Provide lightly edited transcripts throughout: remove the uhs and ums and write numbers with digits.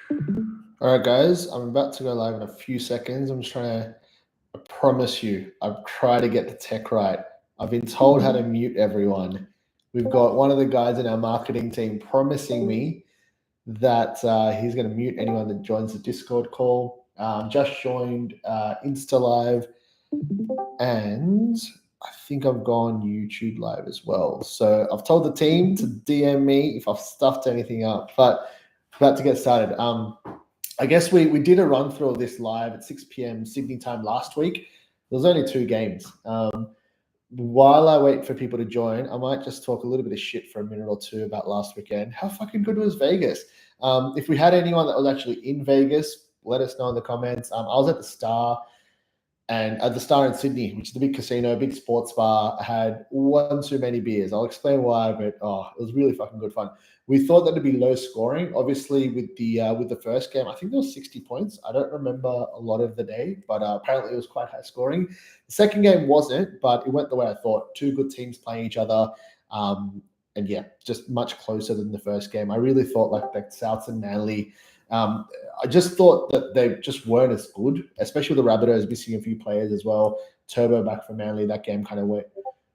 All right, guys, I'm about to go live in a few seconds. I'm just trying to, I promise you, I've tried to get the tech right. I've been told how to mute everyone. We've got one of the guys in our marketing team promising me that he's going to mute anyone that joins the Discord call. Just joined Insta Live, and I think I've gone YouTube Live as well. So I've told the team to DM me if I've stuffed anything up, but about to get started. I guess we did a run through of this live at 6 p.m. Sydney time last week. There was only 2 games. While I wait for people to join, I might just talk a little bit of shit for a minute or two about last weekend. How fucking good was Vegas? If we had anyone that was actually in Vegas, let us know in the comments. I was at the Star and at the Star in Sydney, which is the big casino, big sports bar. I had one too many beers. I'll explain why, but it was really fucking good fun. We thought that it'd be low scoring. Obviously, with the first game, I think there was 60 points. I don't remember a lot of the day, but apparently it was quite high scoring. The second game wasn't, but it went the way I thought. Two good teams playing each other. And yeah, just much closer than the first game. I really thought like Souths and Manly. I just thought that they just weren't as good, especially with the Rabbitohs missing a few players as well. Turbo back for Manly, that game kind of went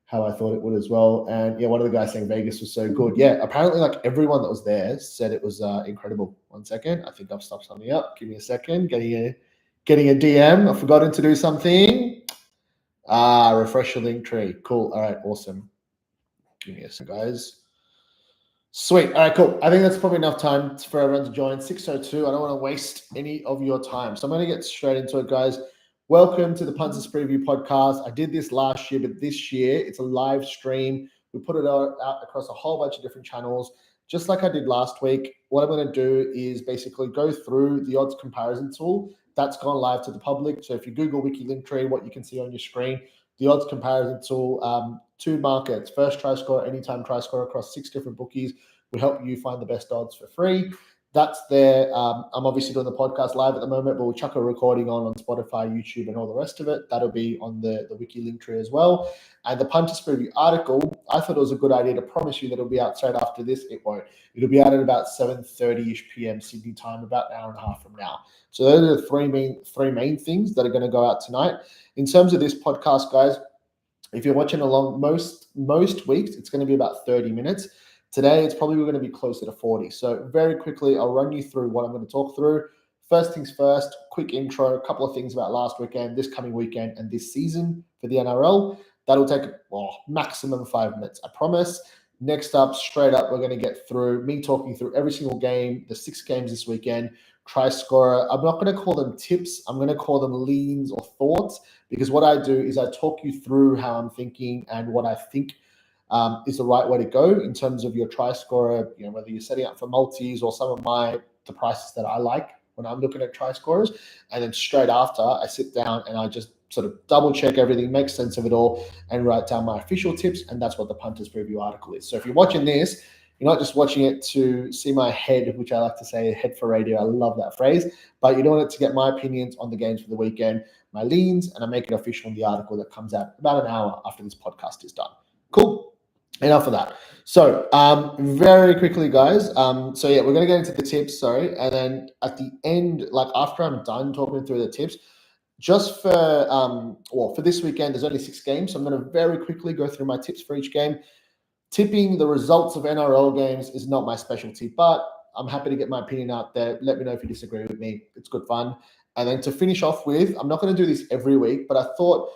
how I thought it would as well. And yeah, one of the guys saying Vegas was so good. Yeah, apparently like everyone that was there said it was incredible. 1 second, I think I've stopped something up. Give me a second. Getting a DM. I've forgotten to do something. Refresh your link tree. Cool. All right, awesome. Give me a second, guys. Sweet. All right, cool. I think that's probably enough time for everyone to join. 6:02. I don't want to waste any of your time. So I'm going to get straight into it, guys. Welcome to the Punters Preview Podcast. I did this last year, but this year it's a live stream. We put it out across a whole bunch of different channels, just like I did last week. What I'm going to do is basically go through the odds comparison tool that's gone live to the public. So if you Google Wicky Linktree, what you can see on your screen, the odds comparison tool, 2 markets, first try score, anytime try score across 6 different bookies. We help you find the best odds for free. That's there. I'm obviously doing the podcast live at the moment, but we'll chuck a recording on Spotify, YouTube, and all the rest of it. That'll be on the Wiki link tree as well. And the Punter Preview article, I thought it was a good idea to promise you that it'll be out straight after this. It won't. It'll be out at about 7:30ish p.m. Sydney time, about an hour and a half from now. So those are the three main things that are going to go out tonight. In terms of this podcast, guys, if you're watching along most weeks, it's going to be about 30 minutes. Today, it's probably going to be closer to 40. So very quickly, I'll run you through what I'm going to talk through. First things first, quick intro, a couple of things about last weekend, this coming weekend, and this season for the NRL. That'll take maximum 5 minutes, I promise. Next up, straight up, we're going to get through me talking through every single game, the 6 games this weekend, try scorer. I'm not going to call them tips. I'm going to call them leans or thoughts, because what I do is I talk you through how I'm thinking and what I think is the right way to go in terms of your try scorer, whether you're setting up for multis or some of the prices that I like when I'm looking at try scorers. And then straight after, I sit down and I just sort of double check everything, make sense of it all, and write down my official tips. And that's what the Punters Preview article is. So if you're watching this, you're not just watching it to see my head, which I like to say, head for radio. I love that phrase. But you're doing it to get my opinions on the games for the weekend, my leans, and I make it official in the article that comes out about an hour after this podcast is done. Cool. Enough of that. So very quickly, guys. So yeah, we're going to get into the tips, sorry. And then at the end, like after I'm done talking through the tips, just for this weekend, there's only 6 games. So I'm going to very quickly go through my tips for each game. Tipping the results of NRL games is not my specialty, but I'm happy to get my opinion out there. Let me know if you disagree with me. It's good fun. And then to finish off with, I'm not going to do this every week, but I thought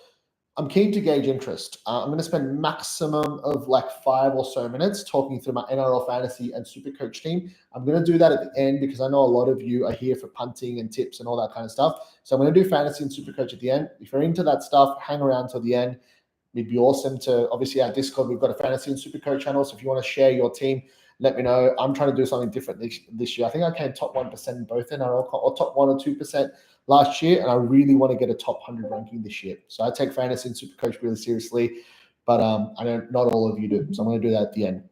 I'm keen to gauge interest. I'm going to spend maximum of like 5 or so minutes talking through my NRL fantasy and Supercoach team. I'm going to do that at the end because I know a lot of you are here for punting and tips and all that kind of stuff. So I'm going to do fantasy and Supercoach at the end. If you're into that stuff, hang around till the end. It'd be awesome to, obviously, our Discord, we've got a fantasy and Supercoach channel. So if you want to share your team, let me know. I'm trying to do something different this year. I think I came top 1% in both NRL or top 1 or 2% last year, and I really want to get a top 100 ranking this year. So I take fantasy and Supercoach really seriously, but I know not all of you do. So I'm going to do that at the end.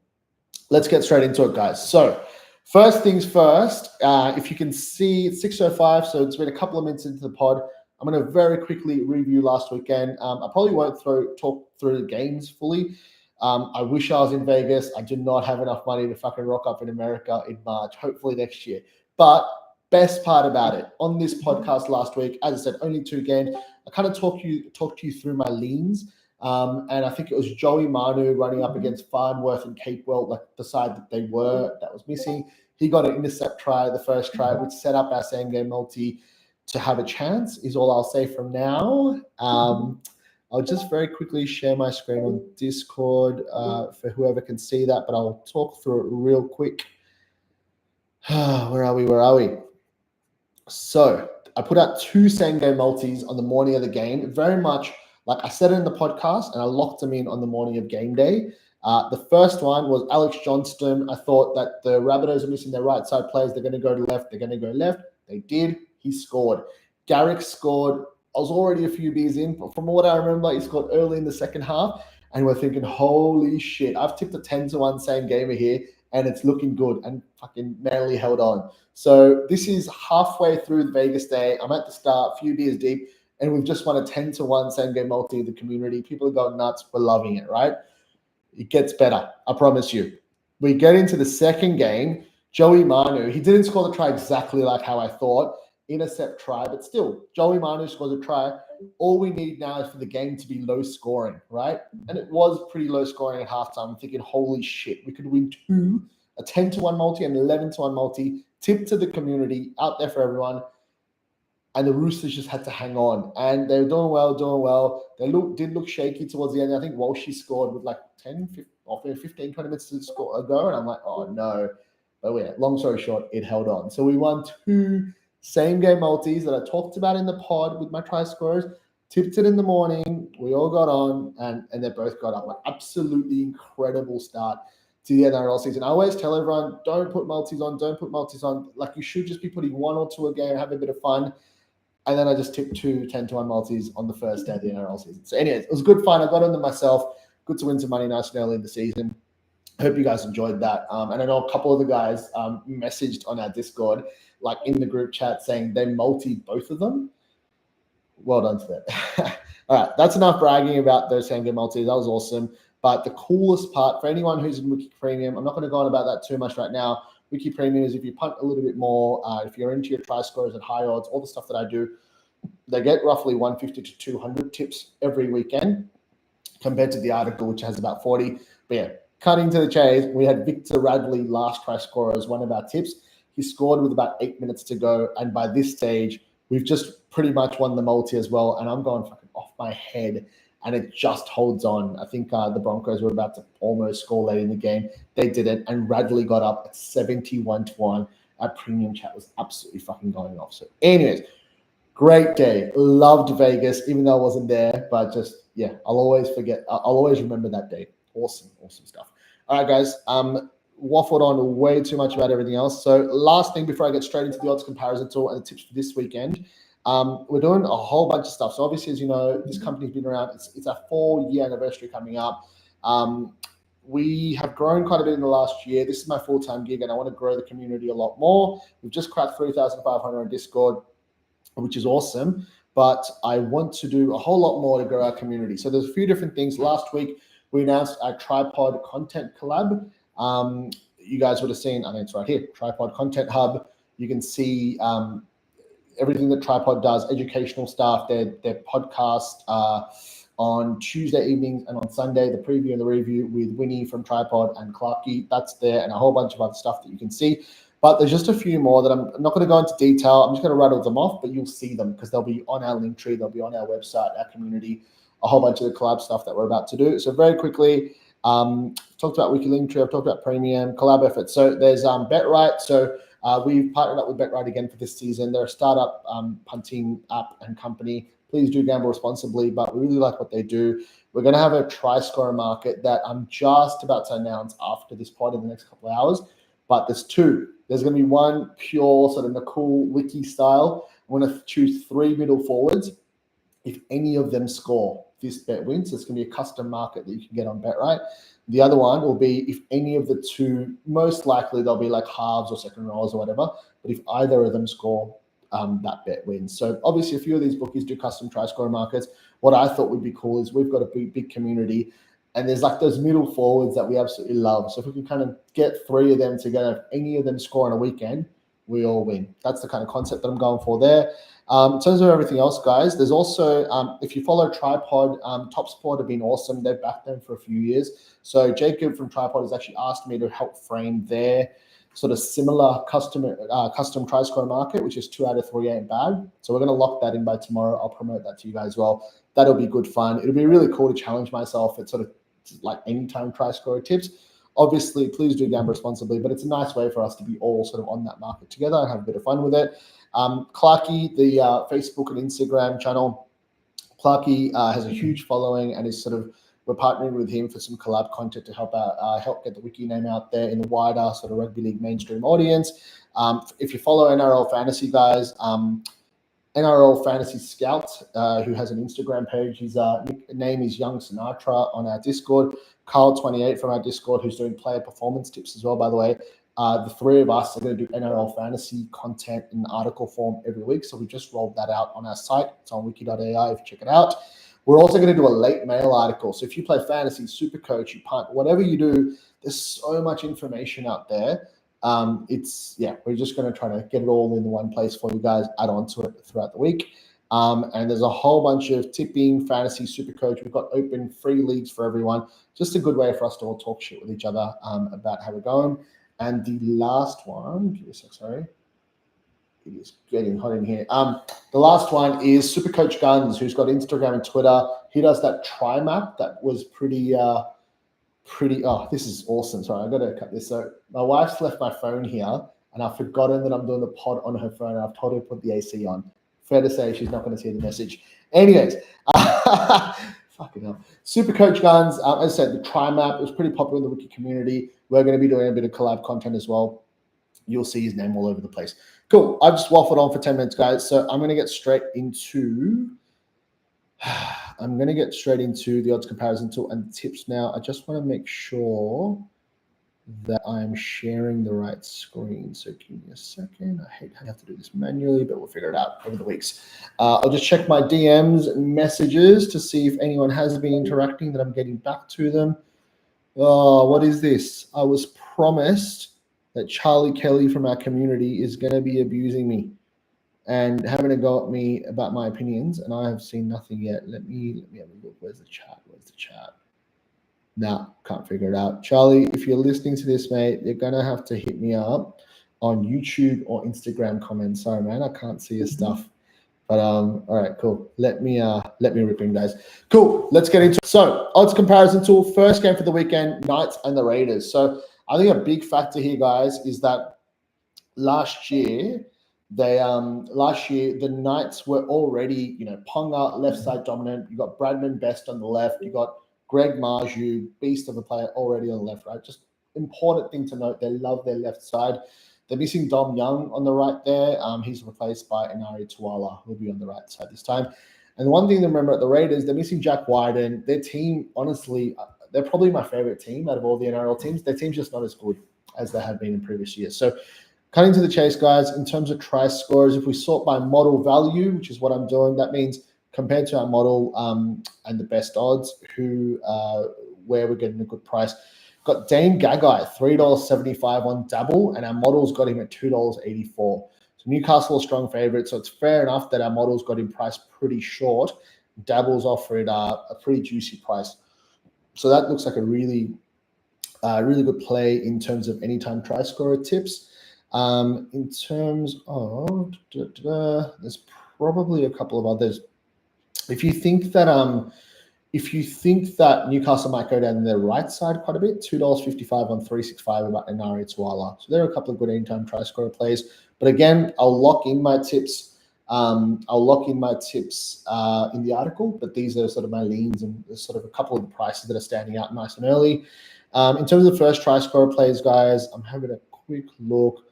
Let's get straight into it, guys. So first things first, if you can see, it's 6:05, so it's been a couple of minutes into the pod. I'm going to very quickly review last weekend. I probably won't talk through the games fully. I wish I was in Vegas. I do not have enough money to fucking rock up in America in March, hopefully next year. But best part about it, on this podcast last week, as I said, only 2 games. I kind of talked you through my leans. And I think it was Joey Manu running up against Farnworth and Capewell, like the side that was missing. He got an intercept try, the first try, which set up our same game multi to have a chance, is all I'll say from now. I'll just very quickly share my screen on Discord for whoever can see that, but I'll talk through it real quick. Where are we? So I put out 2 same game multis on the morning of the game, very much like I said it in the podcast, and I locked them in on the morning of game day. The first one was Alex Johnston. I thought that the Rabbitohs are missing their right side players. They're going to go to left. They're going to go left. They did. He scored. Garrick scored. I was already a few beers in, but from what I remember, he scored early in the second half. And we're thinking, holy shit, I've tipped a 10-1 same gamer here, and it's looking good. And fucking Manly held on. So this is halfway through the Vegas day. I'm at the start, a few beers deep, and we've just won a 10-1 same game multi in the community. People are going nuts. We're loving it, right? It gets better, I promise you. We get into the second game. Joey Manu, he didn't score the try exactly like how I thought. Intercept try, but still, Joey Manu scores a try. All we need now is for the game to be low scoring, right? And it was pretty low scoring at halftime. I'm thinking, holy shit, we could win 2, a 10-1 multi and 11-1 multi, tip to the community, out there for everyone. And the Roosters just had to hang on. And they were doing well. They did look shaky towards the end. I think Walshy scored with like 15, 20 minutes to go. And I'm like, oh no. But yeah, long story short, it held on. So we won 2 same game multis that I talked about in the pod with my try scorers. Tipped it in the morning. We all got on and they both got up. Like, absolutely incredible start to the NRL season. I always tell everyone, don't put multis on. Like, you should just be putting 1 or 2 a game, have a bit of fun. And then I just tipped 2 10-1 multis on the first day of the NRL season. So anyways, it was good fun. I got on them myself. Good to win some money nice and early in the season. I hope you guys enjoyed that. And I know a couple of the guys messaged on our Discord, like in the group chat, saying they multi both of them. Well done to them. All right, that's enough bragging about those same game multis. That was awesome. But the coolest part for anyone who's in Wicky Premium, I'm not going to go on about that too much right now. Wicky Premium is if you punt a little bit more, if you're into your try scorers at high odds, all the stuff that I do, they get roughly 150 to 200 tips every weekend compared to the article, which has about 40. But yeah, cutting to the chase, we had Victor Radley, last try scorer, as one of our tips. He scored with about 8 minutes to go. And by this stage, we've just pretty much won the multi as well. And I'm going fucking off my head. And it just holds on. I think the Broncos were about to almost score late in the game. They didn't. And Radley got up at 71-1. Our premium chat was absolutely fucking going off. So anyways, great day. Loved Vegas, even though I wasn't there. But just, yeah, I'll always remember that day. Awesome stuff. All right, guys. Waffled on way too much about everything else. So last thing before I get straight into the odds comparison tool and the tips for this weekend. We're doing a whole bunch of stuff. So obviously, as you know, this company's been around. It's our 4-year anniversary coming up. We have grown quite a bit in the last year. This is my full-time gig, and I want to grow the community a lot more. We've just cracked 3,500 on Discord, which is awesome. But I want to do a whole lot more to grow our community. So there's a few different things. Last week, we announced our Tripod Content Collab. You guys would have seen, I think it's right here, Tripod Content Hub. You can see everything that Tripod does, educational stuff, their podcast on Tuesday evenings and on Sunday, the preview and the review with Winnie from Tripod and Clarky, that's there, and a whole bunch of other stuff that you can see. But there's just a few more that I'm not going to go into detail. I'm just going to rattle them off, but you'll see them because they'll be on our link tree, they'll be on our website, our community, a whole bunch of the collab stuff that we're about to do. So very quickly, talked about Wiki Linktree, I've talked about premium, collab efforts. So there's BetRight. So we've partnered up with BetRight again for this season. They're a startup punting app and company. Please do gamble responsibly, but we really like what they do. We're going to have a try scorer market that I'm just about to announce after this pod in the next couple of hours. But there's 2. There's going to be one pure sort of Nakul Wicky style. I'm going to choose 3 middle forwards. If any of them score, this bet wins. So it's going to be a custom market that you can get on BetRight. The other one will be if any of the 2, most likely they'll be like halves or second rows or whatever. But if either of them score, that bet wins. So obviously a few of these bookies do custom try scorer markets. What I thought would be cool is we've got a big community, and there's like those middle forwards that we absolutely love. So if we can kind of get 3 of them together, if any of them score on a weekend, we all win. That's the kind of concept that I'm going for there. In terms of everything else, guys, there's also, if you follow Tripod, Top Sport have been awesome. They've backed them for a few years. So Jacob from Tripod has actually asked me to help frame their sort of similar custom try-score market, which is 2 out of 3 ain't bad. So we're going to lock that in by tomorrow. I'll promote that to you guys as well. That'll be good fun. It'll be really cool to challenge myself at sort of like anytime try-score tips. Obviously, please do gamble responsibly, but it's a nice way for us to be all sort of on that market together and have a bit of fun with it. Clarky, the Facebook and Instagram channel, Clarky has a huge following and is sort of, we're partnering with him for some collab content to help get the Wicky name out there in the wider sort of rugby league mainstream audience. If you follow NRL Fantasy, guys, NRL Fantasy Scout, who has an Instagram page. His name is Young Sinatra on our Discord. Carl28 from our Discord, who's doing player performance tips as well, by the way. The three of us are going to do NRL Fantasy content in article form every week. So we just rolled that out on our site. It's on wiki.ai if you check it out. We're also going to do a late mail article. So if you play fantasy, super coach, you punt, whatever you do, there's so much information out there. We're just going to try to get it all in the one place for you guys, add on to it throughout the week. And there's a whole bunch of tipping, fantasy, super coach. We've got open free leagues for everyone. Just a good way for us to all talk shit with each other about how we're going. And the last one, give me a sec, sorry. It is getting hot in here. The last one is Super Coach Guns, who's got Instagram and Twitter. He does that try map that was pretty, oh, this is awesome. Sorry, I got to cut this. So my wife's left my phone here, and I've forgotten that I'm doing the pod on her phone, and I've told her to put the AC on. Fair to say she's not going to see the message. Anyways, fucking hell. Super Coach Guns, as I said, the try map was pretty popular in the Wiki community. We're going to be doing a bit of collab content as well. You'll see his name all over the place. Cool. I've just waffled on for 10 minutes, guys. So I'm going to get straight into the odds comparison tool and tips now. I just want to make sure that I'm sharing the right screen. So give me a second. I hate having to do this manually, but we'll figure it out over the weeks. I'll just check my DMs and messages to see if anyone has been interacting, that I'm getting back to them. Oh, what is this? I was promised that Charlie Kelly from our community is going to be abusing me and having a go at me about my opinions, and I have seen nothing yet. Let me have a look. Where's the chat? Nah, can't figure it out. Charlie, if you're listening to this, mate, you're going to have to hit me up on YouTube or Instagram comments. Sorry, man, I can't see your stuff. But all right, cool. Let me rip in, guys. Cool. Let's get into it. So, odds comparison tool. First game for the weekend: Knights and the Raiders. So, I think a big factor here, guys, is that last year the Knights were already, Ponga left side dominant. You got Bradman Best on the left. You got Greg Marju, beast of a player, already on the left, right? Just important thing to note. They love their left side. They're missing Dom Young on the right there. He's replaced by Inari Tuala, who'll be on the right side this time. And the one thing to remember at the Raiders, they're missing Jack Wyden. Their team, honestly, they're probably my favorite team out of all the NRL teams. Their team's just not as good as they have been in previous years. So cutting to the chase, guys, in terms of try scores, if we sort by model value, which is what I'm doing, that means compared to our model and the best odds, where we're getting a good price. Got Dane Gagai, $3.75 on Dabble, and our model's got him at $2.84. So Newcastle a strong favorite, so it's fair enough that our model's got him priced pretty short. Dabble's offered a pretty juicy price. So that looks like a really good play in terms of anytime try scorer tips. In terms of, there's probably a couple of others. If you think that Newcastle might go down their right side quite a bit, $2.55 on 365 about Inari Tuala. So there are a couple of good anytime try scorer plays. But again, I'll lock in my tips. In the article, but these are sort of my leans and sort of a couple of the prices that are standing out nice and early. In terms of the first try scorer plays, guys, I'm having a quick look.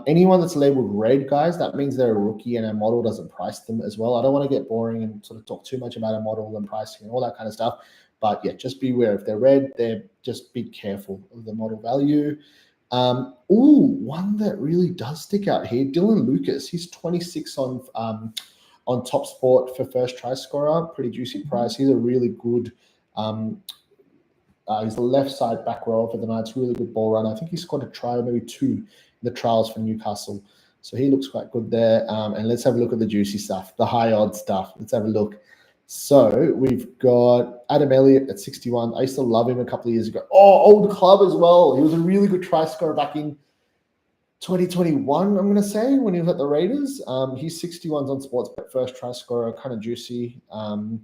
Anyone that's labeled red, guys, that means they're a rookie and our model doesn't price them as well. I don't want to get boring and sort of talk too much about our model and pricing and all that kind of stuff. But yeah, just beware. If they're red, just be careful of the model value. One that really does stick out here, Dylan Lucas. He's 26 on Top Sport for first try scorer. Pretty juicy price. He's a really good he's the left side back row for the Knights, really good ball runner. I think he scored a try, maybe two the trials for Newcastle. So he looks quite good there. And let's have a look at the juicy stuff, the high odds stuff. Let's have a look. So we've got Adam Elliott at 61. I used to love him a couple of years ago. Oh, old club as well. He was a really good try scorer back in 2021, I'm going to say, when he was at the Raiders. He's 61s on Sportsbet, first try scorer, kind of juicy. And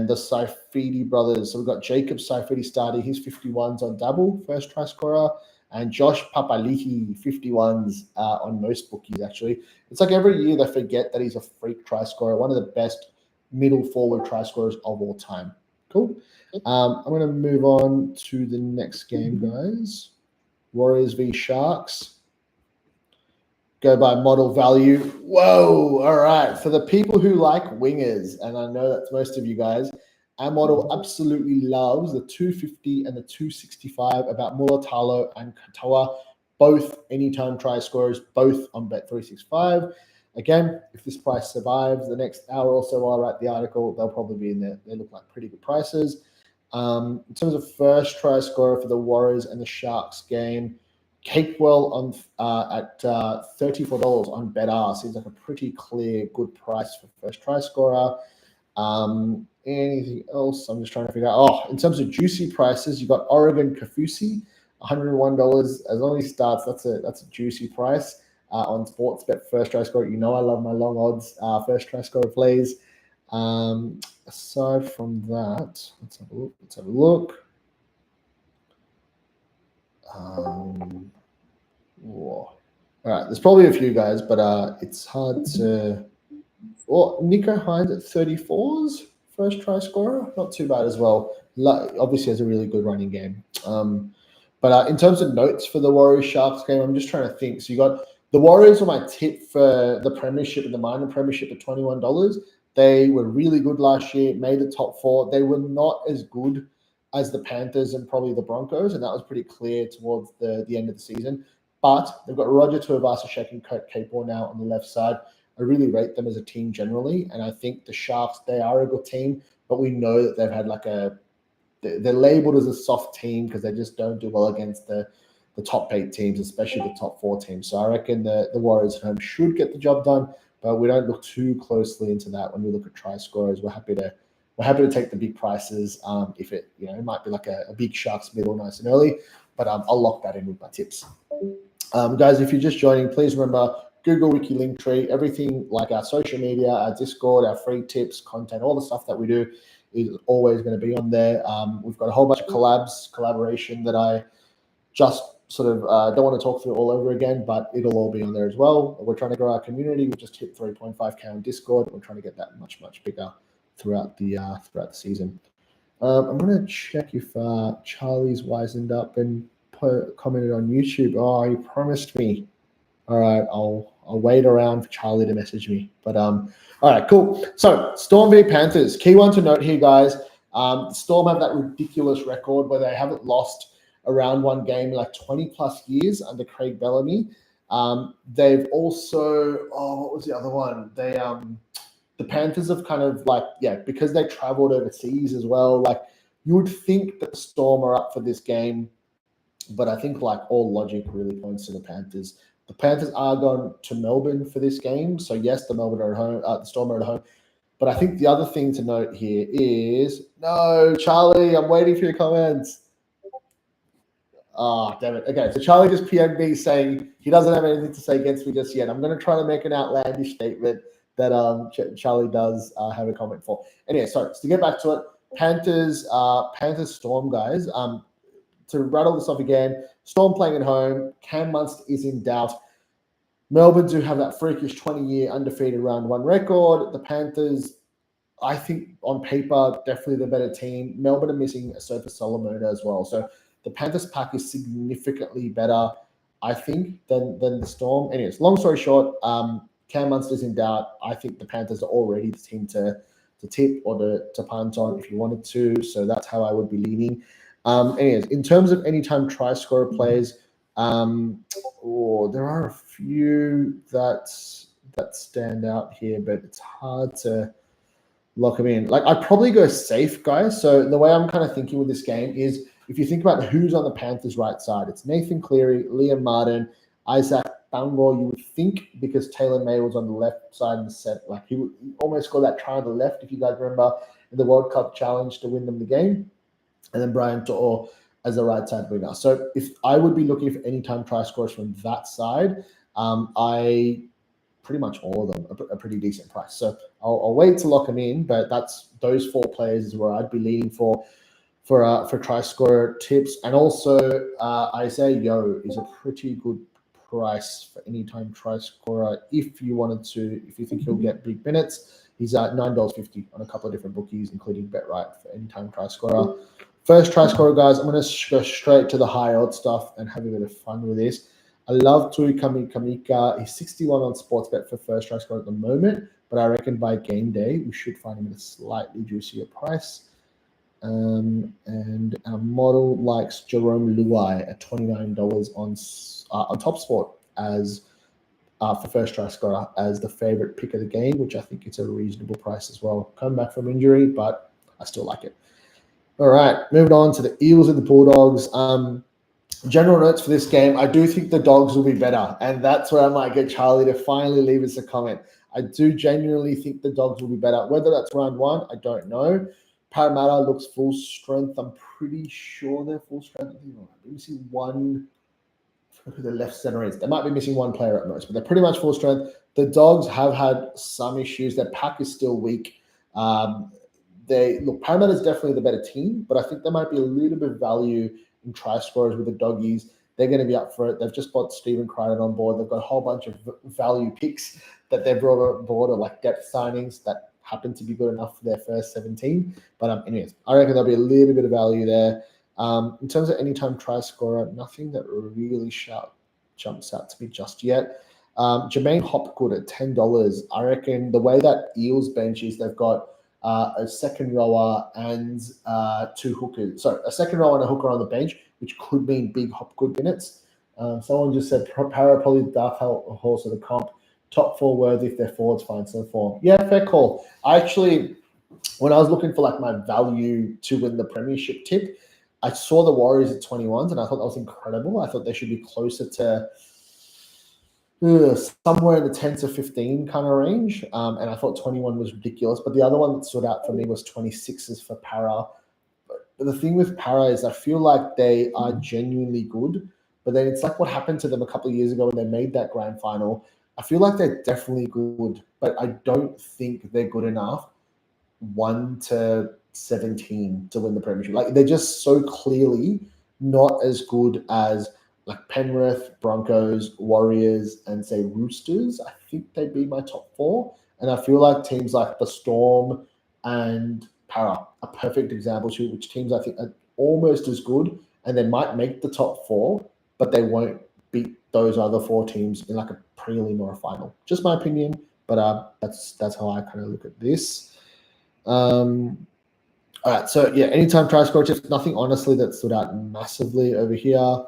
the Saifidi brothers. So we've got Jacob Saifidi starting. He's 51s on Dabble, first try scorer. And Josh Papali'i, 51s on most bookies, actually. It's like every year they forget that he's a freak try scorer, one of the best middle forward try scorers of all time. Cool. I'm going to move on to the next game, guys. Warriors v Sharks. Go by model value. Whoa. All right. For the people who like wingers, and I know that's most of you guys, our model absolutely loves the 250 and the 265 about Mulatalo and Katoa, both anytime try scorers, both on Bet365. Again, if this price survives the next hour or so while I write the article, they'll probably be in there. They look like pretty good prices. In terms of first try scorer for the Warriors and the Sharks game, Capewell on at $34 on BetR seems like a pretty clear, good price for first try scorer. Anything else? I'm just trying to figure out. Oh, in terms of juicy prices, you got Oregon Kafusi, $101. As long as he starts, that's a juicy price on Sportsbet first try scorer. You know I love my long odds first try scorer plays. Aside from that, let's have a look. All right, there's probably a few guys, but it's hard to. Well, Nico Hines at 34s, first try scorer, not too bad as well. Obviously has a really good running game. But in terms of notes for the Warriors Sharks game, I'm just trying to think. So you got the Warriors were my tip for the Premiership and the minor Premiership at $21. They were really good last year, made the top four. They were not as good as the Panthers and probably the Broncos, and that was pretty clear towards the end of the season. But they've got Roger Tuivasa-Sheck and Kurt Capewell now on the left side. I really rate them as a team generally, and I think the Sharks, they are a good team, but we know that they've had they're labeled as a soft team because they just don't do well against the top 8 teams, especially the top 4 teams. So I reckon the Warriors at home should get the job done, but we don't look too closely into that when we look at try scorers. We're happy to take the big prices if it might be like a big Sharks middle nice and early, but I'll lock that in with my tips. Guys, if you're just joining, please remember Google, Wiki, Linktree, everything like our social media, our Discord, our free tips, content, all the stuff that we do is always going to be on there. We've got a whole bunch of collaboration that I just sort of don't want to talk through all over again, but it'll all be on there as well. We're trying to grow our community. We've just hit 3.5K on Discord. We're trying to get that much, much bigger throughout the season. I'm going to check if Charlie's wisened up and commented on YouTube. Oh, he promised me. All right, I'll wait around for Charlie to message me. But all right, cool. So Storm v Panthers. Key one to note here, guys. Storm have that ridiculous record where they haven't lost a round one game in like 20 plus years under Craig Bellamy. They've also what was the other one? The Panthers have kind of because they traveled overseas as well. Like you would think that the Storm are up for this game, but I think like all logic really points to the Panthers. The Panthers are going to Melbourne for this game. So, yes, the Melbourne are at home, the Storm are at home. But I think the other thing to note here is, no, Charlie, I'm waiting for your comments. Oh, damn it. Okay, so Charlie just PM'd me saying he doesn't have anything to say against me just yet. I'm going to try to make an outlandish statement that Charlie does have a comment for. Anyway, so to get back to it, Panthers Storm, guys. To rattle this off again, Storm playing at home. Cam Munster is in doubt. Melbourne do have that freakish 20-year undefeated round one record. The Panthers, I think on paper, definitely the better team. Melbourne are missing a Sofa Solomona as well. So the Panthers pack is significantly better, I think, than the Storm. Anyways, long story short, Cam Munster's in doubt. I think the Panthers are already the team to tip or to punt on if you wanted to. So that's how I would be leaning. Anyways, in terms of anytime try scorer plays, there are a few that stand out here, but it's hard to lock them in. Like I'd probably go safe, guys. So the way I'm kind of thinking with this game is if you think about who's on the Panthers' right side, it's Nathan Cleary, Liam Martin, Isaac Bangor, you would think, because Taylor May was on the left side and set, like he almost scored that try on the left, if you guys remember, in the World Cup challenge to win them the game. And then Brian To'o as a right side winger. So if I would be looking for anytime try scorers from that side, I pretty much all of them are a pretty decent price. So I'll wait to lock them in, but that's those 4 players is where I'd be leaning for try scorer tips. And also Isaiah Yo is a pretty good price for anytime try scorer if you think he'll get big minutes. He's at $9.50 on a couple of different bookies, including BetRight for anytime try scorer. First try scorer, guys, I'm going to go straight to the high odd stuff and have a bit of fun with this. I love Tui Kamika. He's 61 on Sportsbet for first try scorer at the moment, but I reckon by game day, we should find him at a slightly juicier price. And our model likes Jerome Luai at $29 on TopSport as for first try scorer as the favorite pick of the game, which I think it's a reasonable price as well. Come back from injury, but I still like it. All right, moving on to the Eels and the Bulldogs. General notes for this game, I do think the Dogs will be better, and that's where I might get Charlie to finally leave us a comment. I do genuinely think the Dogs will be better. Whether that's round 1, I don't know. Parramatta looks full strength. I'm pretty sure they're full strength. Let me see one. Who the left center is. They might be missing one player at most, but they're pretty much full strength. The Dogs have had some issues. Their pack is still weak. Parramatta is definitely the better team, but I think there might be a little bit of value in try scorers with the Doggies. They're going to be up for it. They've just bought Stephen Crichton on board. They've got a whole bunch of value picks that they've brought on board, or like depth signings that happen to be good enough for their first 17. But anyways, I reckon there'll be a little bit of value there. In terms of anytime try scorer, nothing that really jumps out to me just yet. Jermaine Hopgood at $10. I reckon the way that Eels bench is, they've got a second rower and 2 hookers. Sorry, a second rower and a hooker on the bench, which could mean big Hopgood minutes. Someone just said Para probably the dark horse of the comp. Top 4 worthy if their forwards find some form. Yeah, fair call. I actually, when I was looking for like my value to win the premiership tip, I saw the Warriors at 21s, and I thought that was incredible. I thought they should be closer to somewhere in the 10 to 15 kind of range. And I thought 21 was ridiculous. But the other one that stood out for me was 26s for Para. But the thing with Para is I feel like they are genuinely good. But then it's like what happened to them a couple of years ago when they made that grand final. I feel like they're definitely good, but I don't think they're good enough 1 to 17 to win the premiership. Like they're just so clearly not as good as like Penrith, Broncos, Warriors, and say Roosters. I think they'd be my top 4. And I feel like teams like the Storm and Para are perfect examples, which teams I think are almost as good, and they might make the top 4, but they won't beat those other 4 teams in like a prelim or a final. Just my opinion, but that's how I kind of look at this. All right, so yeah, anytime try score tips, nothing honestly that stood out massively over here.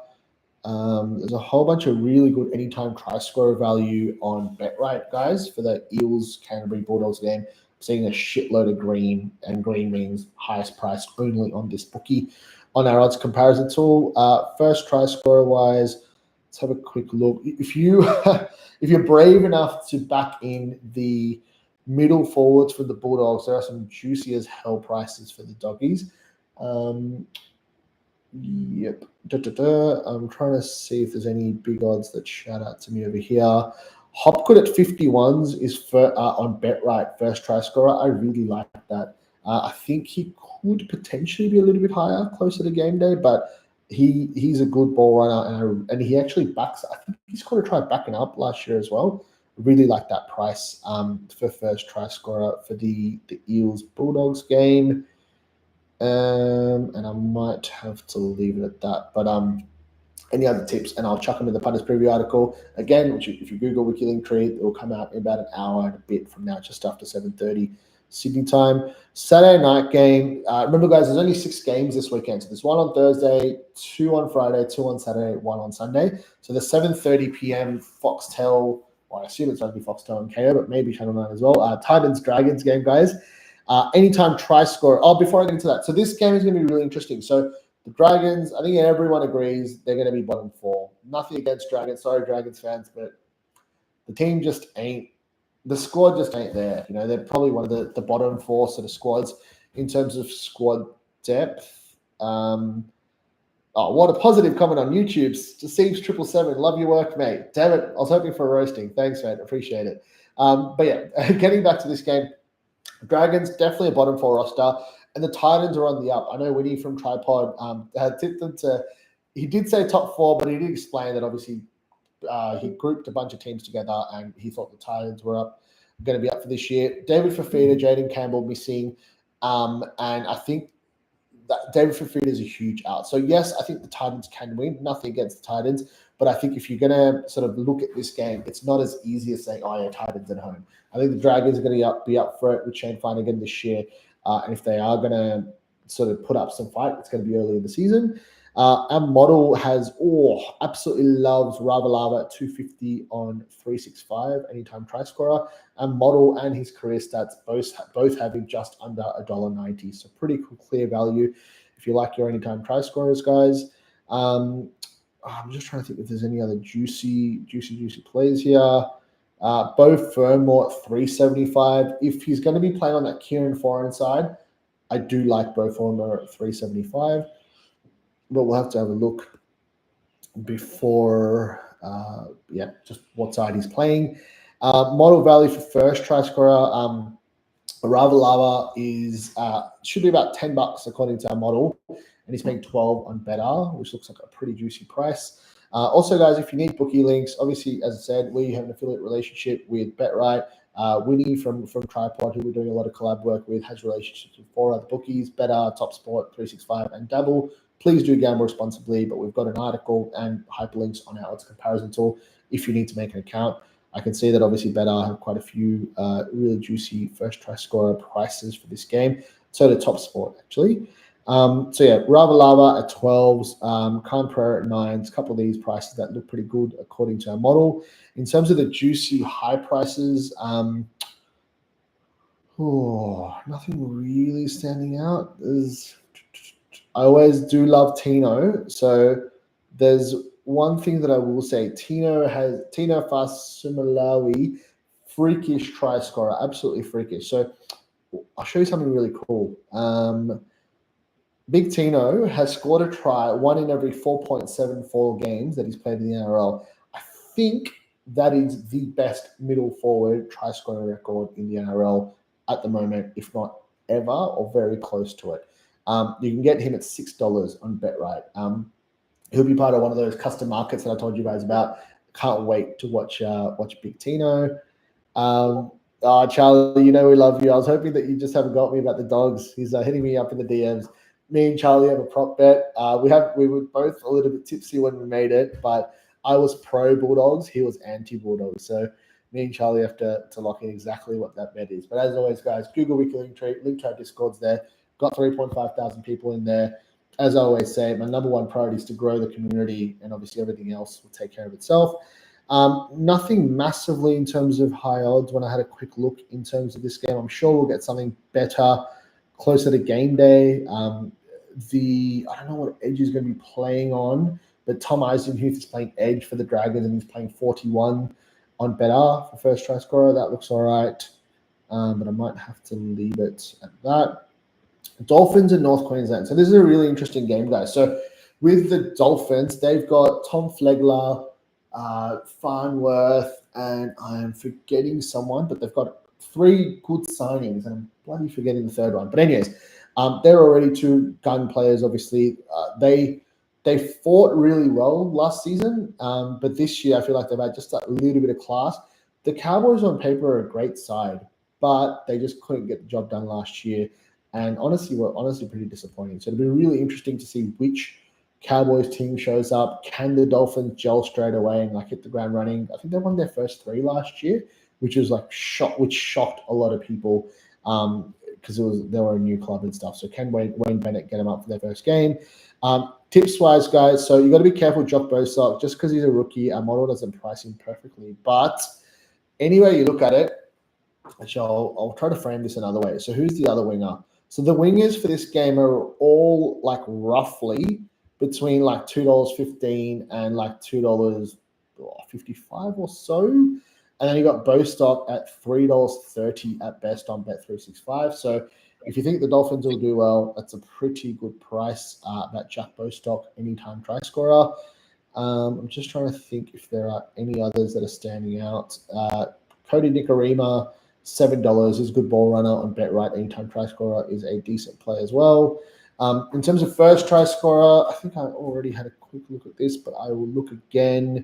There's a whole bunch of really good anytime try scorer value on BetRight, guys, for the Eels Canterbury Bulldogs game. I'm seeing a shitload of green, and green means highest price only on this bookie. On our odds comparison tool, first try scorer wise, let's have a quick look. If you're brave enough to back in the middle forwards for the Bulldogs, there are some juicy as hell prices for the Doggies. Yep. I'm trying to see if there's any big odds that shout out to me over here. Hopgood at 51s is on BetRight, first try scorer. I really like that. I think he could potentially be a little bit higher, closer to game day, but he's a good ball runner, and he actually backs. I think he's got to try backing up last year as well. Really like that price for first try scorer for the Eels Bulldogs game. And I might have to leave it at that. But any other tips, and I'll chuck them in the Punters preview article. Again, which if you Google Wicky Linktree, it will come out in about an hour and a bit from now, just after 7:30 Sydney time. Saturday night game. Remember, guys, there's only 6 games this weekend. So there's 1 on Thursday, 2 on Friday, 2 on Saturday, 1 on Sunday. So the 7:30 p.m. Foxtel, well, I assume it's going to be Foxtel and KO, but maybe Channel 9 as well. Titans Dragons game, guys. Anytime try score. Oh, before I get into that, so this game is going to be really interesting. So the Dragons, I think everyone agrees they're going to be bottom 4. nothing against Dragons. Sorry, Dragons fans, but the team just ain't. The squad just ain't there. You know, they're probably one of the bottom four sort of squads in terms of squad depth. Oh, what a positive comment on YouTube. Seems777. Love your work, mate. Damn it. I was hoping for a roasting. Thanks, mate. Appreciate it. But yeah, getting back to this game, Dragons definitely a bottom four roster, and the Titans are on the up. I know Winnie from Tripod had tipped them to. He did say top four, but he did explain that obviously he grouped a bunch of teams together, and he thought the Titans were going to be up for this year. David Fafita, Jaden Campbell missing, and I think that David Fafita is a huge out. So yes, I think the Titans can win. Nothing against the Titans, but I think if you're going to sort of look at this game, it's not as easy as saying, "Oh yeah, Titans at home." I think the Dragons are going to be up for it with Shane Flanagan this year, and if they are going to sort of put up some fight, it's going to be early in the season. Our model absolutely loves Ravalava at 250 on 365 anytime try scorer. And model and his career stats both having just under $1.90. So pretty cool, clear value if you like your anytime try scorers, guys. I'm just trying to think if there's any other juicy plays here. Bo Fermor at 375. If he's going to be playing on that Kieran Foran side, I do like Bo Fermor at 375. But we'll have to have a look before, just what side he's playing. Model value for first try scorer, Ravalava should be about $10 according to our model, and he's paying 12 on Better, which looks like a pretty juicy price. Also, guys, if you need bookie links, obviously, as I said, we have an affiliate relationship with BetRight. Winnie from Tripod, who we're doing a lot of collab work with, has relationships with 4 other bookies: Better, Top Sport, 365, and Dabble. Please do gamble responsibly, but we've got an article and hyperlinks on our odds comparison tool if you need to make an account. I can see that obviously Better have quite a few really juicy first try scorer prices for this game. So the Top Sport, actually. Ravalava at 12s, Khan Prayer at 9s, a couple of these prices that look pretty good according to our model. In terms of the juicy high prices, nothing really standing out. I always do love Tino. So there's one thing that I will say. Tino Fasumalawi, freakish try scorer, absolutely freakish. So I'll show you something really cool. Big Tino has scored a try 1 in every 4.74 games that he's played in the NRL. I think that is the best middle forward try scoring record in the NRL at the moment, if not ever, or very close to it. You can get him at $6 on BetRight. He'll be part of one of those custom markets that I told you guys about. Can't wait to watch Big Tino. Charlie, you know we love you. I was hoping that you just haven't got me about the dogs. He's hitting me up in the DMs. Me and Charlie have a prop bet. We were both a little bit tipsy when we made it, but I was pro Bulldogs. He was anti Bulldogs. So me and Charlie have to lock in exactly what that bet is. But as always, guys, Google Wiki link to our Discords there. Got 3.5 thousand people in there. As I always say, my number one priority is to grow the community, and obviously everything else will take care of itself. Nothing massively in terms of high odds when I had a quick look in terms of this game. I'm sure we'll get something better closer to game day. I don't know what edge is going to be playing on, but Tom Eisenhuth is playing edge for the Dragons, and he's playing 41 on Better for first try scorer. That looks all right, but I might have to leave it at that. Dolphins and North Queensland. So this is a really interesting game, guys. So with the Dolphins, they've got Tom Flegler, Farnworth, and I am forgetting someone, but they've got 3 good signings, and I'm bloody forgetting the third one. But anyways, they're already 2 gun players, obviously. They fought really well last season, but this year I feel like they've had just a little bit of class. The Cowboys on paper are a great side, but they just couldn't get the job done last year. And honestly, we're pretty disappointing. So it'll be really interesting to see which Cowboys team shows up. Can the Dolphins gel straight away and hit the ground running? I think they won their first 3 last year, which was which shocked a lot of people because they were a new club and stuff. So can Wayne Bennett get them up for their first game? Tips wise, guys, so you got to be careful, Jock Bosock, just because he's a rookie. Our model doesn't price him perfectly, but anyway you look at it, actually, I'll try to frame this another way. So who's the other winger? So the wingers for this game are all roughly between like $2.15 and like $2.55 or so. And then you got Bostock at $3.30 at best on Bet365. So if you think the Dolphins will do well, that's a pretty good price. That Jack Bostock anytime try scorer. I'm just trying to think if there are any others that are standing out. Cody Nicarima, $7 is a good ball runner on BetRight. Anytime try scorer is a decent play as well. In terms of first try scorer, I think I already had a quick look at this, but I will look again.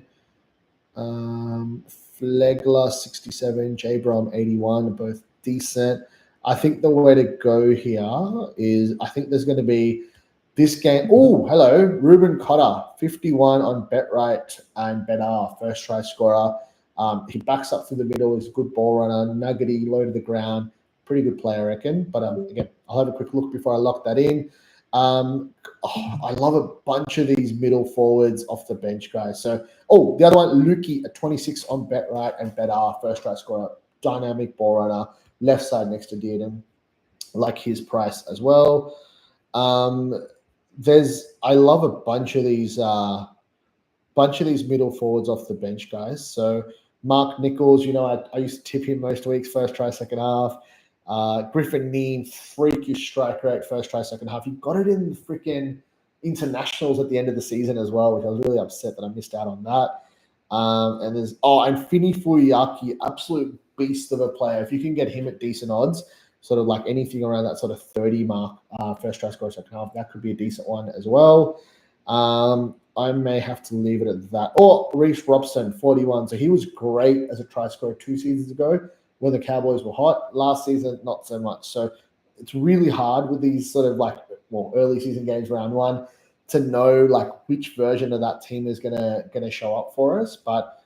Flegler 67, J Brom 81, both decent. I think the way to go here is I think there's going to be this game. Oh, hello, Ruben Cotter 51 on BetRight and BetR, first try scorer. He backs up through the middle. He's a good ball runner, nuggety, low to the ground. Pretty good player, I reckon. But again, I'll have a quick look before I lock that in. I love a bunch of these middle forwards off the bench, guys. So, the other one, Lukey at 26 on BetRight and BetR, first try scorer, dynamic ball runner, left side next to Dearden. Like his price as well. I love a bunch of these middle forwards off the bench, guys. So Mark Nichols, I used to tip him most weeks, first try, second half. Griffin Neen, freakish strike rate, first try, second half. He got it in the freaking internationals at the end of the season as well, which I was really upset that I missed out on that. And Fini Fuyaki, absolute beast of a player. If you can get him at decent odds, sort of like anything around that sort of 30 mark, first try score, second half, that could be a decent one as well. I may have to leave it at that. Or Reece Robson, 41. So he was great as a try scorer 2 seasons ago when the Cowboys were hot. Last season, not so much. So it's really hard with these sort of early season games, round one, to know which version of that team is gonna show up for us. But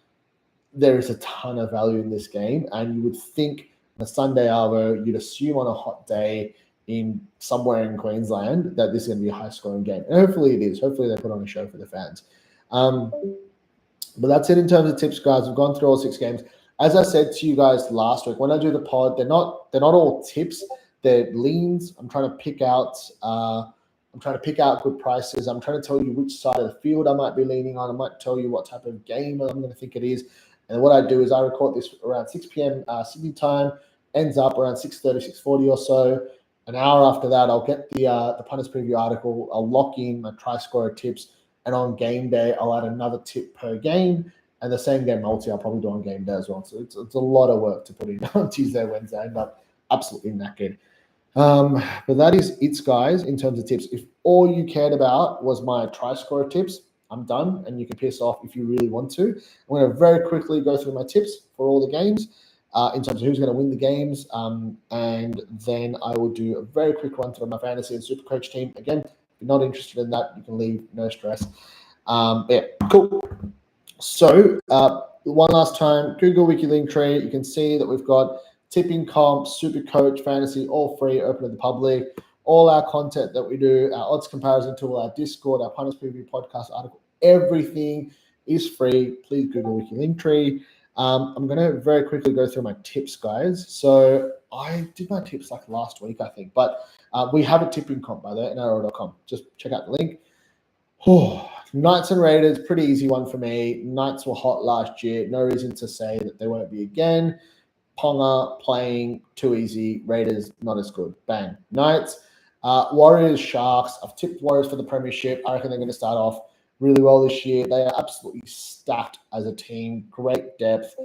there is a ton of value in this game, and you would think the Sunday Arvo, you'd assume on a hot day in somewhere in Queensland that this is going to be a high-scoring game. And hopefully it is. Hopefully they put on a show for the fans. But that's it in terms of tips, guys. We've gone through all 6 games. As I said to you guys last week, when I do the pod, they're not all tips. They're leans. I'm trying to pick out good prices. I'm trying to tell you which side of the field I might be leaning on. I might tell you what type of game I'm going to think it is. And what I do is I record this around 6 p.m. Sydney time, ends up around 6:30, 6:40 or so. An hour after that, I'll get the Punters Preview article. I'll lock in my try scorer tips. And on game day, I'll add another tip per game. And the same game multi, I'll probably do on game day as well. So it's a lot of work to put in on Tuesday, Wednesday. I end up absolutely knackered. But that is it, guys, in terms of tips. If all you cared about was my try scorer tips, I'm done, and you can piss off if you really want to. I'm going to very quickly go through my tips for all the games in terms of who's going to win the games, and then I will do a very quick run through my fantasy and super coach team. Again, if you're not interested in that, you can leave, no stress. Cool. So one last time, Google Wiki Linktree. You can see that we've got tipping comp, super coach, fantasy, all free, open to the public. All our content that we do, our odds comparison tool, our Discord, our Punters Preview podcast article, everything is free. Please Google Wiki Linktree. I'm going to very quickly go through my tips, guys. So I did my tips last week, I think. But we have a tipping comp, by the way, NRL.com. Just check out the link. Knights and Raiders, pretty easy one for me. Knights were hot last year. No reason to say that they won't be again. Ponga playing too easy. Raiders not as good. Bang. Knights. Warriors, Sharks. I've tipped Warriors for the premiership. I reckon they're going to start off really well this year. They are absolutely stacked as a team. Great depth.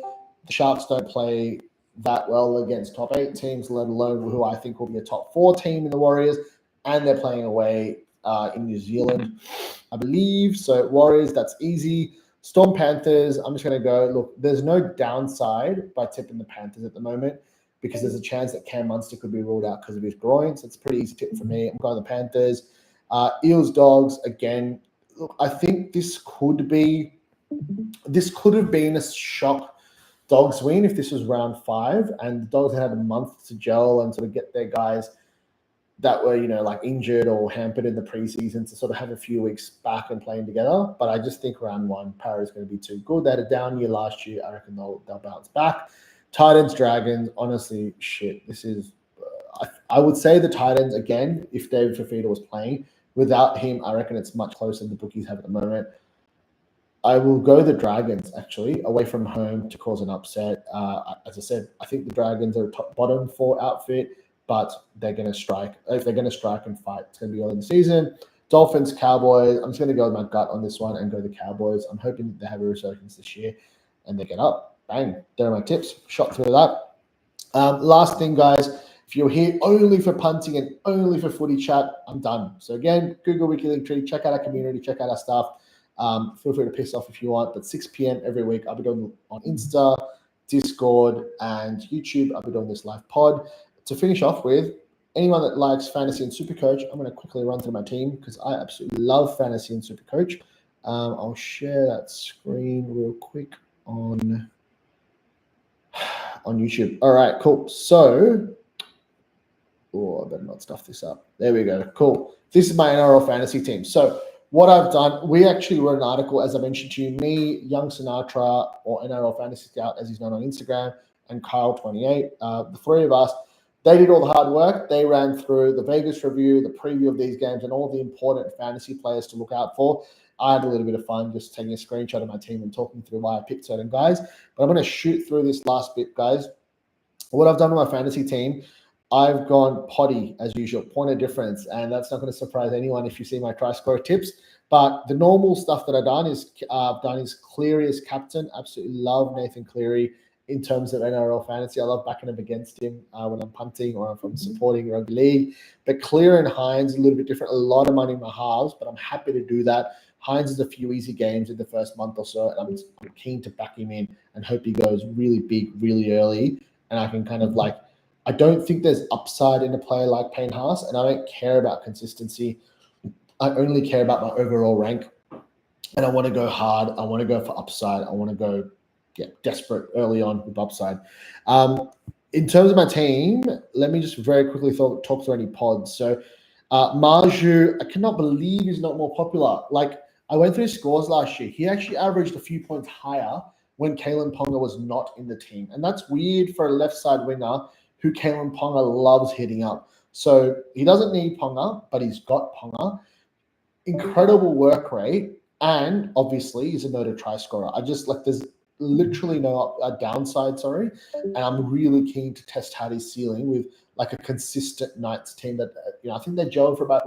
The Sharks don't play that well against top 8 teams, let alone who I think will be a top 4 team in the Warriors. And they're playing away in New Zealand, I believe. So Warriors, that's easy. Storm Panthers, I'm just going to go. Look, there's no downside by tipping the Panthers at the moment, because there's a chance that Cam Munster could be ruled out because of his groin. So it's a pretty easy tip for me. I'm going the Panthers. Eels, Dogs, again. Look, I think this could have been a shock Dogs win if this was round 5 and the Dogs had a month to gel and sort of get their guys that were, injured or hampered in the preseason to sort of have a few weeks back and playing together. But I just think round 1, Para is going to be too good. They had a down year last year. I reckon they'll bounce back. Titans, Dragons, honestly, shit. This is, I would say the Titans, again, if David Fafita was playing, Without him, I reckon it's much closer than the bookies have at the moment. I will go the Dragons, actually, away from home to cause an upset. As I said, I think the Dragons are a bottom 4 outfit, but they're going to strike. If they're going to strike and fight, it's going to be all in the season. Dolphins, Cowboys. I'm just going to go with my gut on this one and go the Cowboys. I'm hoping they have a resurgence this year and they get up. Bang. There are my tips. Shot through that. Last thing, guys. If you're here only for punting and only for footy chat, I'm done. So again, Google Wicky Linktree, check out our community, check out our stuff. Feel free to piss off if you want, but 6 p.m. every week, I'll be doing on Insta, Discord, and YouTube. I'll be doing this live pod. To finish off with, anyone that likes fantasy and Supercoach, I'm going to quickly run through my team because I absolutely love fantasy and Supercoach. I'll share that screen real quick on YouTube. All right, cool. So, I better not stuff this up. There we go. Cool. This is my NRL fantasy team. So what I've done, we actually wrote an article, as I mentioned to you, me, Young Sinatra, or NRL Fantasy Scout, as he's known on Instagram, and Kyle28, the three of us, they did all the hard work. They ran through the Vegas review, the preview of these games, and all the important fantasy players to look out for. I had a little bit of fun just taking a screenshot of my team and talking through why I picked certain guys. But I'm going to shoot through this last bit, guys. What I've done with my fantasy team, I've gone potty as usual, point of difference, and that's not going to surprise anyone if you see my try score tips. But the normal stuff that I've done is Cleary as captain. Absolutely love Nathan Cleary in terms of NRL fantasy. I love backing up against him when I'm punting or if I'm supporting rugby league. But Clear and Hines a little bit different. A lot of money in my halves, but I'm happy to do that. Hines is a few easy games in the first month or so, and I'm keen to back him in and hope he goes really big, really early, and I can kind of like. I don't think there's upside in a player like Payne Haas, and I don't care about consistency. I only care about my overall rank, and I want to go hard. I want to go for upside. I want to go desperate early on with upside. In terms of my team, let me just very quickly talk through any pods. So Marju, I cannot believe he's not more popular. Like, I went through his scores last year. He actually averaged a few points higher when Kalen Ponga was not in the team, and that's weird for a left side winger who Kalen Ponga loves hitting up. So he doesn't need Ponga, but he's got Ponga. Incredible work rate, and obviously he's a noted try scorer. I just like there's literally no downside, and I'm really keen to test out his ceiling with like a consistent Knights team that I think they gelled for about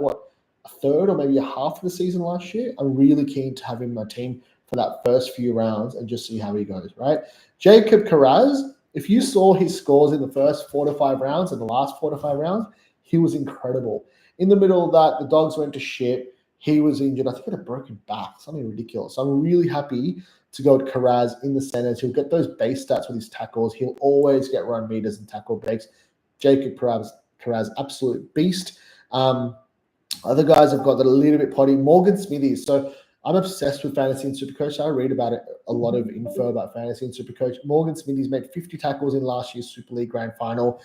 a third or maybe a half of the season last year. I'm really keen to have him in my team for that first few rounds and just see how he goes, right? Jacob Carraz, if you saw his scores in the first 4 to 5 rounds and the last 4 to 5 rounds, he was incredible. In the middle of that, the Dogs went to shit. He was injured. I think he had a broken back, something ridiculous. So I'm really happy to go with Carraz in the centers. He'll get those base stats with his tackles. He'll always get run meters and tackle breaks. Jacob Carraz, absolute beast. Other guys have got that a little bit potty. Morgan Smithies. So I'm obsessed with fantasy and Supercoach. I read about it, a lot of info about fantasy and Supercoach. Morgan Smithies made 50 tackles in last year's Super League Grand Final.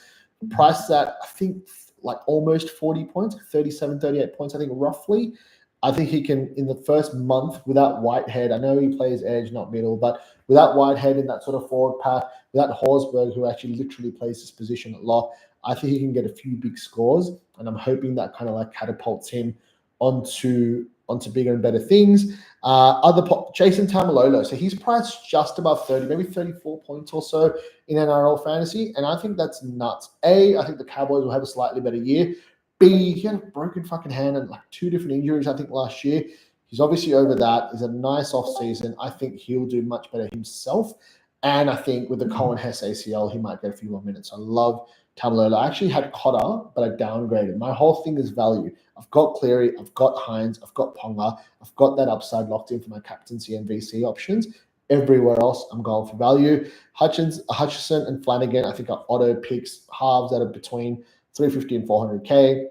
Priced at, I think, like almost 40 points, 37, 38 points, I think, roughly. I think he can, in the first month, without Whitehead, I know he plays edge, not middle, but without Whitehead in that sort of forward pack, without Horsburgh, who actually literally plays this position at lock, I think he can get a few big scores, and I'm hoping that kind of like catapults him onto bigger and better things. Jason Tamalolo, so he's priced just above 30, maybe 34 points or so in NRL fantasy, and I think that's nuts. A, I think the Cowboys will have a slightly better year. B, he had a broken fucking hand and like 2 different injuries, I think, last year. He's obviously over that. It's a nice off season. I think he'll do much better himself. And I think with the Cohen Hess ACL, he might get a few more minutes. I love Tamalolo. I actually had Cotter, but I downgraded. My whole thing is value. I've got Cleary, I've got Hines, I've got Ponga, I've got that upside locked in for my captaincy and VC options. Everywhere else, I'm going for value. Hutchison and Flanagan, I think, are auto picks, halves that are between 350 and 400K.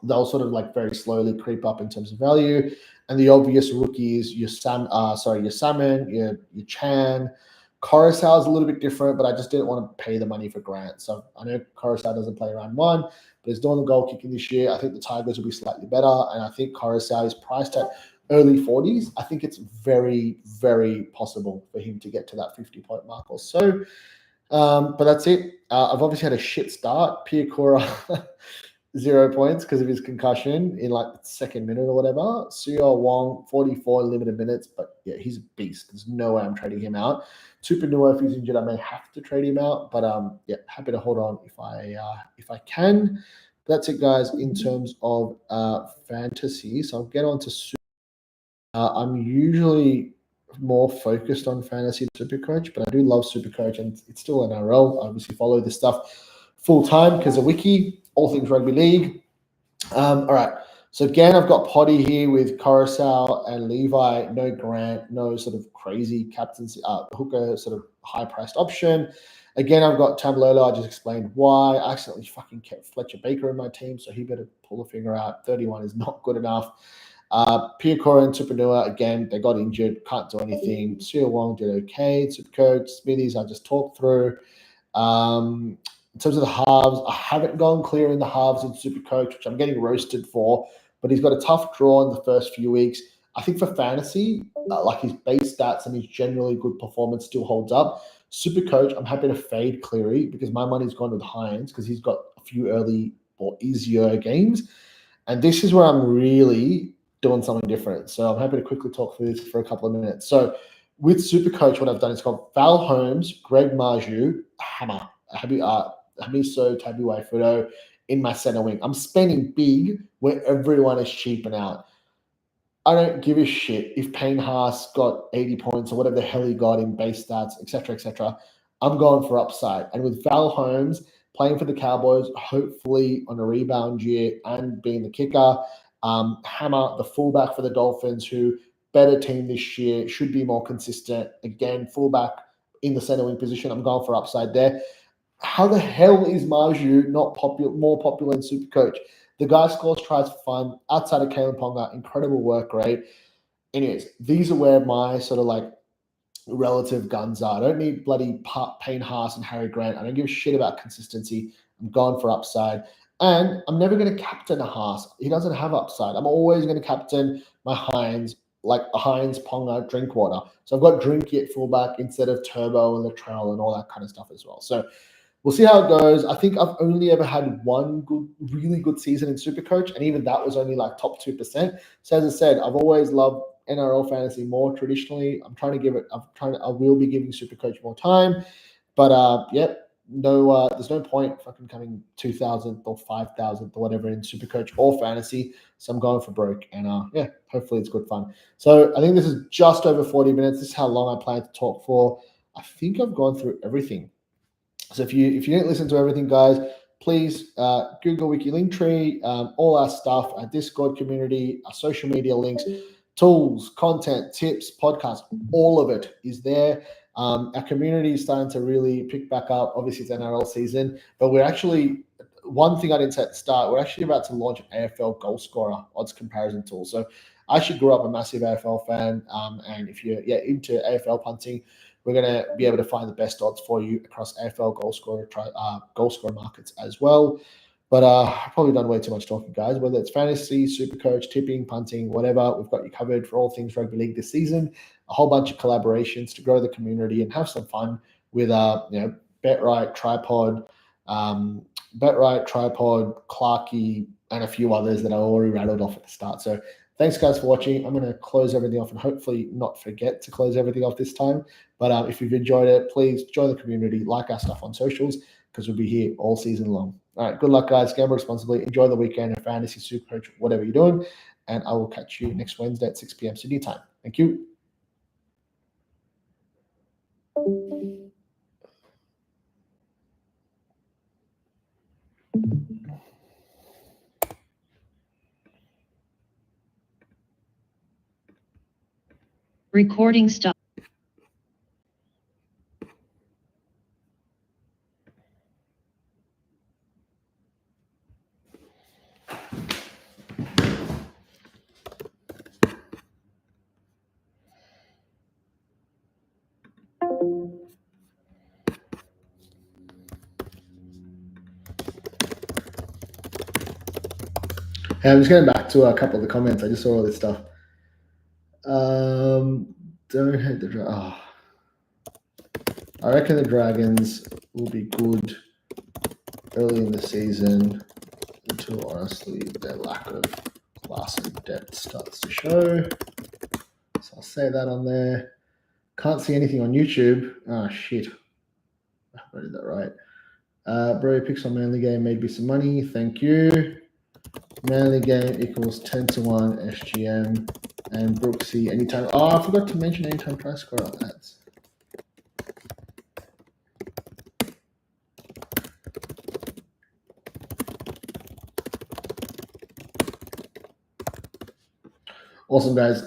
They'll sort of like very slowly creep up in terms of value. And the obvious rookies, your Salmon, your Chan. Coruscant is a little bit different, but I just didn't want to pay the money for Grant. So I know Coruscant doesn't play round 1, but he's doing the goal kicking this year. I think the Tigers will be slightly better, and I think Coruscant is priced at early 40s. I think it's very, very possible for him to get to that 50-point mark or so. But that's it. I've obviously had a shit start. Piakura, 0 points because of his concussion in like the second minute or whatever. Seo Wong, 44 limited minutes, but yeah, he's a beast. There's no way I'm trading him out. Tupanua, if he's injured, I may have to trade him out, but yeah, happy to hold on if I can. That's it, guys, in terms of fantasy. So I'll get on to I'm usually more focused on fantasy Supercoach, but I do love Supercoach, and it's still NRL. I obviously follow this stuff full time because of Wicky, all things rugby league. All right. So again, I've got Potty here with Coruscant and Levi. No Grant, no sort of crazy captaincy hooker sort of high-priced option. Again, I've got Tablola. I just explained why. I accidentally fucking kept Fletcher Baker in my team, so he better pull a finger out. 31 is not good enough. Piacora and Tupanua, again, they got injured, can't do anything. Seo Wong did okay. Supercoach, Smithies, I just talked through. In terms of the halves, I haven't gone clear in the halves in Supercoach, which I'm getting roasted for, but he's got a tough draw in the first few weeks. I think for fantasy, like his base stats and his generally good performance still holds up. Supercoach, I'm happy to fade Cleary because my money's gone with Hines because he's got a few early or easier games. And this is where I'm really doing something different. So I'm happy to quickly talk through this for a couple of minutes. So with Supercoach, what I've done is got Val Holmes, Greg Marju, Hammer, Hamiso, Tabu Waifudo in my center wing. I'm spending big where everyone is cheaping out. I don't give a shit if Payne Haas got 80 points or whatever the hell he got in base stats, etc., etc. I'm going for upside. And with Val Holmes playing for the Cowboys, hopefully on a rebound year and being the kicker, Hammer, the fullback for the Dolphins, who better team this year, should be more consistent. Again, fullback in the center wing position. I'm going for upside there. How the hell is Marju not more popular in Supercoach? The guy scores tries for fun outside of Kalen Ponga, incredible work rate. Anyways, these are where my sort of like relative guns are. I don't need bloody Payne Haas and Harry Grant. I don't give a shit about consistency. I'm going for upside. And I'm never going to captain a Haas. He doesn't have upside. I'm always going to captain my Hines, like a Hines, Ponga, Drinkwater. So I've got Drinky at fullback instead of Turbo and Latrell and all that kind of stuff as well. So we'll see how it goes. I think I've only ever had one really good season in Supercoach, and even that was only like top 2%. So as I said, I've always loved NRL fantasy more traditionally. I will be giving Supercoach more time, but there's no point fucking coming 2,000th or 5,000th or whatever in Supercoach or fantasy. So I'm going for broke, and hopefully it's good fun. So I think this is just over 40 minutes. This is how long I plan to talk for. I think I've gone through everything. So if you didn't listen to everything, guys, please Google Wiki Linktree, all our stuff, our Discord community, our social media links, tools, content, tips, podcasts, all of it is there. Our community is starting to really pick back up. Obviously, it's NRL season, but we're actually, one thing I didn't say at the start, we're actually about to launch an AFL goal scorer odds comparison tool. So I actually grew up a massive AFL fan, and if you're into AFL punting, we're going to be able to find the best odds for you across AFL goal scorer markets as well. But I've probably done way too much talking, guys. Whether it's fantasy, Supercoach, tipping, punting, whatever, we've got you covered for all things rugby league this season. A whole bunch of collaborations to grow the community and have some fun with BetRight, Tripod, Clarkey, and a few others that I already rattled off at the start. So thanks, guys, for watching. I'm going to close everything off and hopefully not forget to close everything off this time. But if you've enjoyed it, please join the community, like our stuff on socials, because we'll be here all season long. All right, good luck, guys. Gamble responsibly. Enjoy the weekend and fantasy, Supercoach, whatever you're doing. And I will catch you next Wednesday at 6 p.m. Sydney time. Thank you. Recording stop. Hey, I'm just going back to a couple of the comments. I just saw all this stuff. Don't hate the I reckon the Dragons will be good early in the season, until honestly their lack of class and depth starts to show. So I'll say that on there. Can't see anything on YouTube. Ah, shit. I hope I did that right. Bro picks on Manly game made me some money. Thank you. Manly game equals 10-1 SGM. And Brooksy anytime. Oh, I forgot to mention anytime try score on ads. Awesome, guys.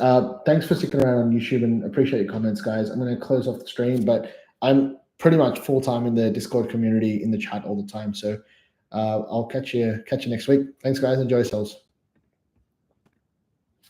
Thanks for sticking around on YouTube and appreciate your comments, guys. I'm going to close off the stream, but I'm pretty much full time in the Discord community in the chat all the time. So I'll catch you next week. Thanks, guys. Enjoy yourselves.